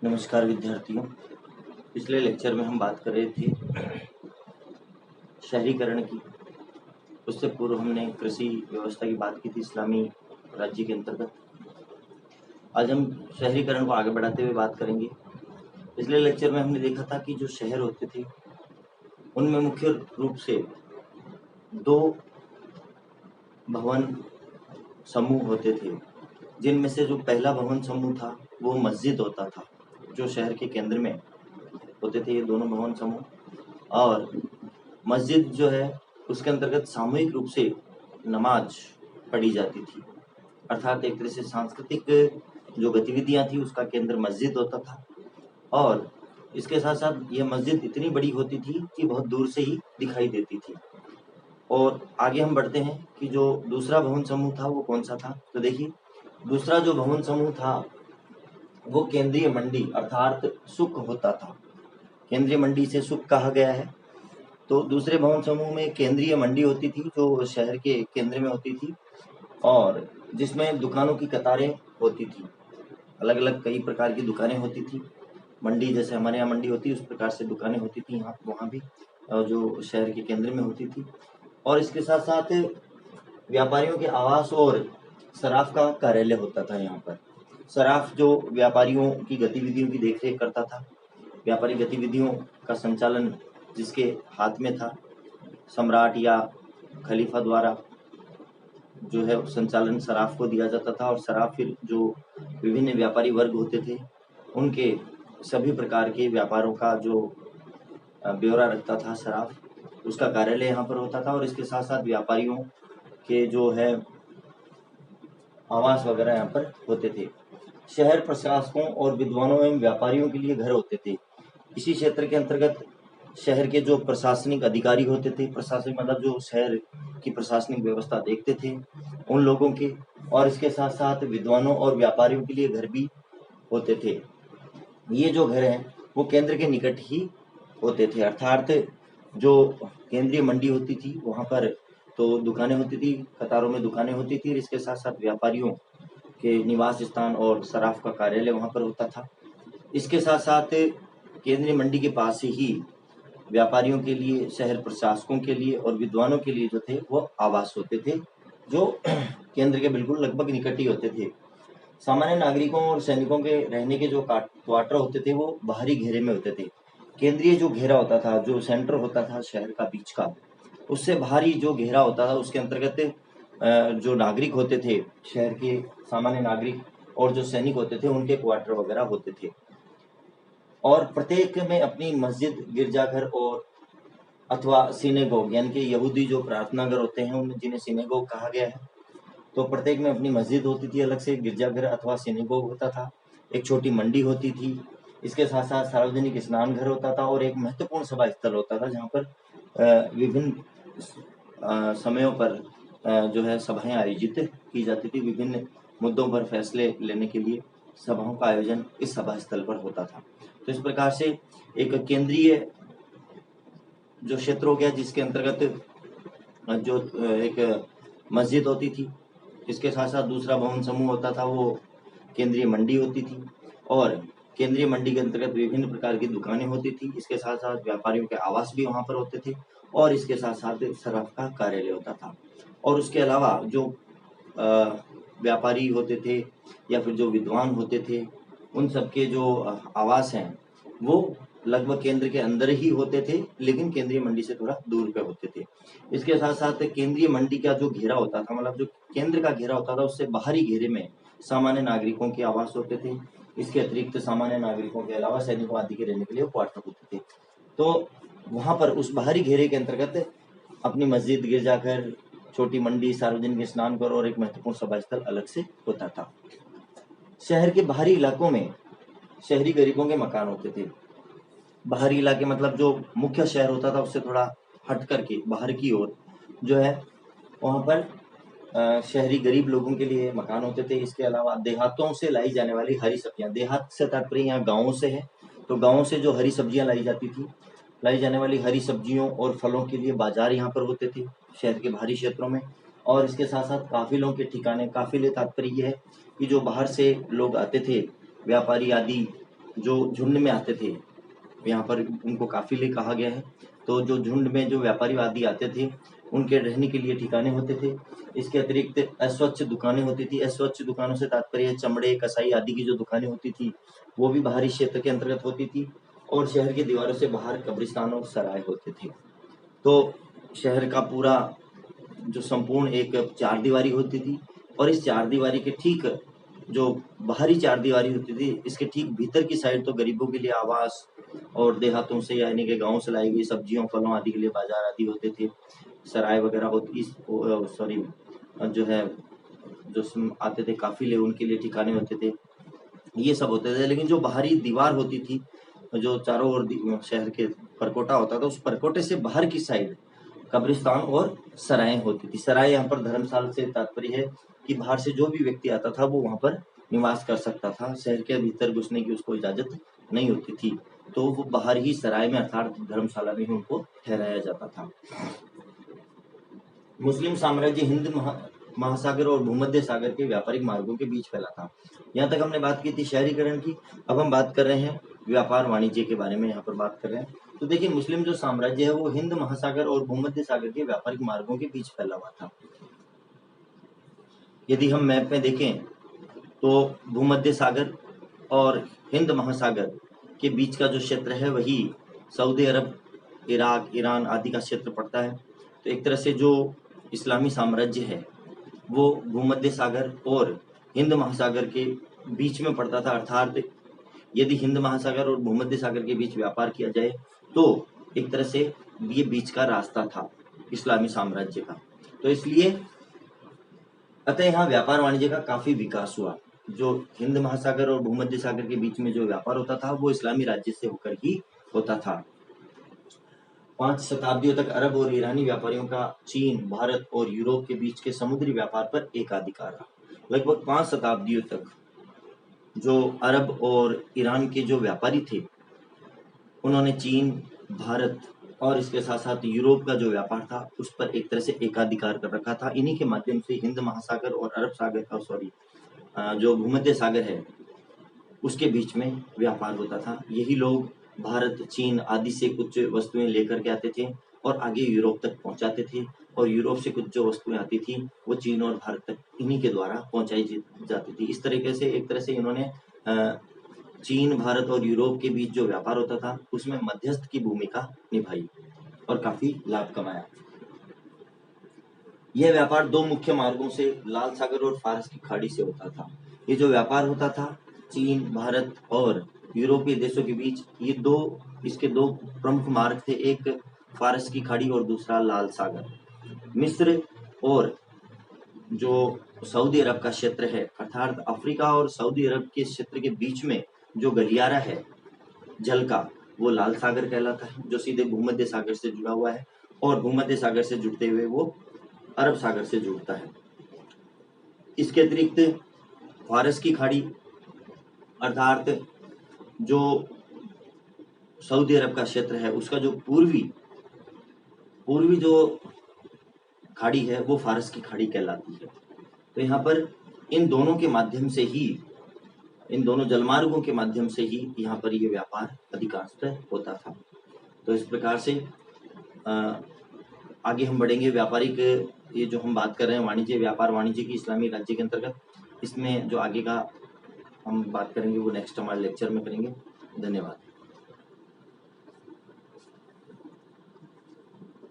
नमस्कार विद्यार्थियों। पिछले लेक्चर में हम बात कर रहे थे शहरीकरण की। उससे पूर्व हमने कृषि व्यवस्था की बात की थी इस्लामी राज्य के अंतर्गत। आज हम शहरीकरण को आगे बढ़ाते हुए बात करेंगे। पिछले लेक्चर में हमने देखा था कि जो शहर होते थे उनमें मुख्य रूप से दो भवन समूह होते थे, जिनमें से जो पहला भवन समूह था वो मस्जिद होता था, जो शहर के केंद्र में होते थे ये दोनों भवन समूह। और मस्जिद जो है उसके अंतर्गत सामूहिक रूप से नमाज पढ़ी जाती थी, अर्थात एक तरह से सांस्कृतिक जो गतिविधियां थी उसका केंद्र मस्जिद होता था। और इसके साथ साथ यह मस्जिद इतनी बड़ी होती थी कि बहुत दूर से ही दिखाई देती थी। और आगे हम बढ़ते हैं कि जो दूसरा भवन समूह था वो कौन सा था। तो देखिए, दूसरा जो भवन समूह था वो केंद्रीय मंडी अर्थात सुक होता था। केंद्रीय मंडी से सुक कहा गया है। तो दूसरे भवन समूह में केंद्रीय मंडी होती थी जो शहर के केंद्र में होती थी, और जिसमें दुकानों की कतारें होती थी। अलग अलग कई प्रकार की दुकानें होती थी। मंडी जैसे हमारे यहाँ मंडी होती है उस प्रकार से दुकानें होती थी यहाँ वहाँ भी, जो शहर के केंद्र में होती थी। और इसके साथ साथ व्यापारियों के आवास और सराफ का कार्यालय होता था यहाँ पर। सराफ जो व्यापारियों की गतिविधियों की देखरेख करता था, व्यापारी गतिविधियों का संचालन जिसके हाथ में था, सम्राट या खलीफा द्वारा जो है संचालन सराफ को दिया जाता था। और सराफ फिर जो विभिन्न व्यापारी वर्ग होते थे उनके सभी प्रकार के व्यापारों का जो ब्यौरा रखता था सराफ, उसका कार्यालय यहाँ पर होता था। और इसके साथ साथ व्यापारियों के जो है आवास वगैरह यहाँ पर होते थे। शहर प्रशासकों और विद्वानों एवं व्यापारियों के लिए घर होते थे। इसी क्षेत्र के अंतर्गत शहर के जो प्रशासनिक अधिकारी होते थे, प्रशासनिक मतलब जो शहर की प्रशासनिक व्यवस्था देखते थे उन लोगों के, और इसके साथ साथ विद्वानों और व्यापारियों के लिए घर भी होते थे। ये जो घर हैं वो केंद्र के निकट ही होते थे, अर्थात जो केंद्रीय मंडी होती थी वहाँ पर तो दुकानें होती थी, कतारों में दुकानें होती थी। इसके साथ साथ व्यापारियों के निवास स्थान और सराफ का कार्यालय वहाँ पर होता था। इसके साथ साथ केंद्रीय मंडी के पास ही व्यापारियों के लिए, शहर प्रशासकों के लिए और विद्वानों के लिए जो थे वो आवास होते थे, जो केंद्र के बिल्कुल लगभग निकट ही होते थे। सामान्य नागरिकों और सैनिकों के रहने के जो क्वार्टर होते थे वो बाहरी घेरे में होते थे। केंद्रीय जो घेरा होता था, जो सेंटर होता था शहर का बीच का, उससे बाहरी जो घेरा होता था उसके अंतर्गत जो नागरिक होते थे, शहर के सामान्य नागरिक और जो सैनिक होते थे उनके क्वार्टर वगैरह होते थे। और प्रत्येक में अपनी मस्जिद, गिरजाघर और अथवा सिनेगोग, यानी कि यहूदी जो प्रार्थना घर होते हैं उन जिन्हें सिनेगोग कहा गया है, तो प्रत्येक में अपनी मस्जिद होती थी, अलग से गिरजाघर अथवा सिनेगोग होता था। एक छोटी मंडी होती थी। इसके साथ साथ सार्वजनिक स्नान घर होता था और एक महत्वपूर्ण सभा स्थल होता था जहाँ पर विभिन्न समयों पर जो है सभाएं आयोजित की जाती थी। विभिन्न मुद्दों पर फैसले लेने के लिए सभाओं का आयोजन इस सभा स्थल पर होता था। तो इस प्रकार से एक केंद्रीय जो क्षेत्र हो गया जिसके अंतर्गत जो एक मस्जिद होती थी, इसके साथ साथ दूसरा भवन समूह होता था वो केंद्रीय मंडी होती थी, और केंद्रीय मंडी के अंतर्गत विभिन्न प्रकार की दुकानें होती थी। इसके साथ साथ व्यापारियों के आवास भी वहाँ पर होते थे, और इसके साथ साथ सराफ का कार्यालय होता था। और उसके अलावा जो व्यापारी होते थे या फिर जो विद्वान होते थे उन सबके जो आवास हैं वो लगभग केंद्र के अंदर ही होते थे, लेकिन केंद्रीय मंडी से थोड़ा दूर पे होते थे। इसके साथ साथ केंद्रीय मंडी का जो घेरा होता था, मतलब जो केंद्र का घेरा होता था, उससे बाहरी घेरे में सामान्य नागरिकों के आवास होते थे। इसके अतिरिक्त सामान्य नागरिकों के अलावा सैनिकों आदि के रहने के लिए क्वार्टर होते थे। तो वहाँ पर उस बाहरी घेरे के अंतर्गत अपनी मस्जिद, गिरजाघर, छोटी मंडी, सार्वजनिक स्नान घर और एक महत्वपूर्ण सभा स्थल अलग से होता था। शहर के बाहरी इलाकों में शहरी गरीबों के मकान होते थे। बाहरी इलाके मतलब जो मुख्य शहर होता था उससे थोड़ा हट करके बाहर की ओर जो है वहाँ पर शहरी गरीब लोगों के लिए मकान होते थे। इसके अलावा देहातों से लाई जाने वाली हरी सब्जियां, देहात से तात्पर्य यहाँ गाँवों से है, तो गाँवों से जो हरी सब्जियां लाई जाती थी, लाई जाने वाली हरी सब्जियों और फलों के लिए बाजार यहाँ पर होते थे शहर के बाहरी क्षेत्रों में। और इसके साथ साथ काफिलों के ठिकाने, काफिले तात्पर्य है कि जो बाहर से लोग आते थे, व्यापारी आदि जो झुंड में आते थे, यहाँ पर उनको काफिले कहा गया है। तो जो झुंड में जो व्यापारी आदि आते थे, उनके रहने के लिए ठिकाने होते थे। इसके अतिरिक्त अस्वच्छ दुकानें होती थी। अस्वच्छ दुकानों से तात्पर्य चमड़े, कसाई आदि की जो दुकानें होती थी, वो भी बाहरी क्षेत्र के अंतर्गत होती थी। और शहर की दीवारों से बाहर कब्रिस्तान और सराय होते थे। तो शहर का पूरा जो संपूर्ण एक चार दीवारी होती थी, और इस चार दीवारी के ठीक जो बाहरी चार दीवारी होती थी, इसके ठीक भीतर की साइड तो गरीबों के लिए आवास और देहातों से यानी कि गाँव से लाई गई सब्जियों, फलों आदि के लिए बाजार आदि होते थे। सराय वगैरह होती, सॉरी, जो है जो आते थे काफिले, उनके लिए ठिकाने होते थे, ये सब होते थे। लेकिन जो बाहरी दीवार होती थी, जो चारों ओर शहर के परकोटा होता था, उस परकोटे से बाहर की साइड कब्रिस्तान और सराय होती थी। सराय यहाँ पर धर्मशाला से तात्पर्य है कि बाहर से जो भी व्यक्ति आता था वो वहाँ पर निवास कर सकता था। शहर के भीतर घुसने की उसको इजाजत नहीं होती थी, तो वो बाहर ही सराय में अर्थात धर्मशाला में ही उनको ठहराया जाता था। मुस्लिम साम्राज्य हिंद महासागर और भूमध्य सागर के व्यापारिक मार्गों के बीच फैला था। यहाँ तक हमने बात की थी शहरीकरण की। अब हम बात कर रहे हैं व्यापार वाणिज्य के बारे में, यहाँ पर बात कर रहे हैं। तो देखिए, मुस्लिम जो साम्राज्य है वो हिंद महासागर और भूमध्य सागर के व्यापारिक मार्गों के बीच फैला हुआ था। यदि हम मैप में देखें तो भूमध्य सागर और हिंद महासागर के बीच का जो क्षेत्र है वही सऊदी अरब, इराक, ईरान आदि का क्षेत्र पड़ता है। तो एक तरह से जो इस्लामी साम्राज्य है वो भूमध्य सागर और हिंद महासागर के बीच में पड़ता था। अर्थात यदि हिंद महासागर और भूमध्य सागर के बीच व्यापार किया जाए तो एक तरह से ये बीच का रास्ता था इस्लामी साम्राज्य का। तो इसलिए अतः यहाँ व्यापार वाणिज्य का काफी विकास हुआ। जो हिंद महासागर और भूमध्य सागर के बीच में जो व्यापार होता था वो इस्लामी राज्य से होकर ही होता था। 5 शताब्दियों तक अरब और ईरानी व्यापारियों का चीन, भारत और यूरोप के बीच के समुद्री व्यापार पर एकाधिकार रहा। लगभग 5 शताब्दियों तक जो अरब और ईरान के जो व्यापारी थे, उन्होंने चीन, भारत और इसके साथ साथ यूरोप का जो व्यापार था उस पर एक तरह से एकाधिकार कर रखा था। इन्हीं के माध्यम से हिंद महासागर और अरब सागर का जो भूमध्य सागर है उसके बीच में व्यापार होता था। यही लोग भारत, चीन आदि से कुछ वस्तुएं लेकर के आते थे और आगे यूरोप तक पहुंचाते थे, और यूरोप से कुछ जो वस्तुएं आती थी वो चीन और भारत तक इन्हीं के द्वारा पहुंचाई जाती थी। इस तरीके से एक तरह से इन्होंने चीन, भारत और यूरोप के बीच जो व्यापार होता था उसमें मध्यस्थ की भूमिका निभाई और काफी लाभ कमाया। यह व्यापार 2 मुख्य मार्गों से लाल सागर और फारस की खाड़ी से होता था। ये जो व्यापार होता था चीन, भारत और यूरोपीय देशों के बीच, ये इसके 2 प्रमुख मार्ग थे, एक फारस की खाड़ी और दूसरा लाल सागर। मिस्र और जो सऊदी अरब का क्षेत्र है, अर्थात अफ्रीका और सऊदी अरब के क्षेत्र के बीच में जो गलियारा है जल का, वो लाल सागर कहलाता है, जो सीधे भूमध्य सागर से जुड़ा हुआ है, और भूमध्य सागर से जुड़ते हुए वो अरब सागर से जुड़ता है। इसके अतिरिक्त फारस की खाड़ी अर्थात जो सऊदी अरब का क्षेत्र है उसका जो पूर्वी जो खाड़ी है वो फारस की खाड़ी कहलाती है। तो यहाँ पर इन दोनों के माध्यम से ही, इन दोनों जलमार्गों के माध्यम से ही यहाँ पर ये व्यापार अधिकांशतः होता था। तो इस प्रकार से आगे हम बढ़ेंगे। व्यापारिक ये जो हम बात कर रहे हैं वाणिज्य, व्यापार वाणिज्य की इस्लामी राज्य के अंतर्गत, इसमें जो आगे का हम बात करेंगे वो नेक्स्ट हमारे लेक्चर में करेंगे। धन्यवाद।